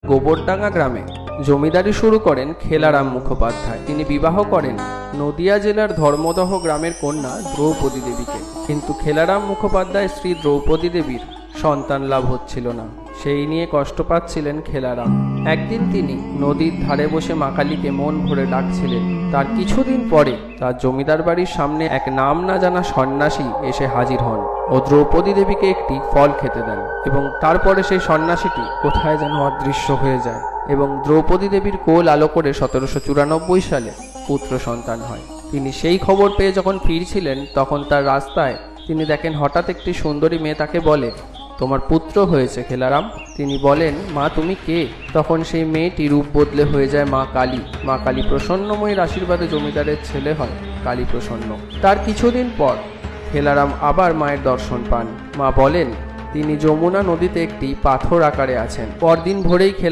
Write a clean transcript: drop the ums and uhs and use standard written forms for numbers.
গোবরডাঙ্গা গ্রামে জমিদারি শুরু করেন খেলারাম মুখোপাধ্যায়। তিনি বিবাহ করেন নদিয়া জেলার ধর্মদহ গ্রামের কন্যা দ্রৌপদী দেবীকে। কিন্তু খেলারাম মুখোপাধ্যায় স্ত্রী দ্রৌপদী দেবীর সন্তান লাভ হচ্ছিল না, সেই নিয়ে কষ্ট পাচ্ছিলেন খেলারাম। একদিন তিনি নদীর ধারে বসে মা কালীকে মন ভরে ডাকছিলেন। তার কিছুদিন পরে তার জমিদার বাড়ির সামনে এক নাম না জানা সন্ন্যাসী এসে হাজির হন ও দ্রৌপদী দেবীকে একটি ফল খেতে দেন, এবং তারপরে সেই সন্ন্যাসীটি কোথায় যেন অদৃশ্য হয়ে যায় এবং দ্রৌপদী দেবীর কোল আলো করে 1794 সালে পুত্র সন্তান হয়। তিনি সেই খবর পেয়ে যখন ফিরছিলেন, তখন তার রাস্তায় তিনি দেখেন হঠাৎ একটি সুন্দরী মেয়ে তাকে বলে, তোমার পুত্র হয়েছে খেলারাম। তিনি বলেন, মা তুমি কে? তখন সেই মেয়েটি রূপ বদলে হয়ে যায় মা কালী। মা কালী প্রসন্নময়ীর আশীর্বাদে জমিদারের ছেলে হয় কালী প্রসন্ন। তার কিছুদিন পর খেলারাম আবার মায়ের দর্শন পান। মা বলেন তিনি যমুনা নদীতে একটি পাথর আকারে আছেন। পরদিন ভোরেই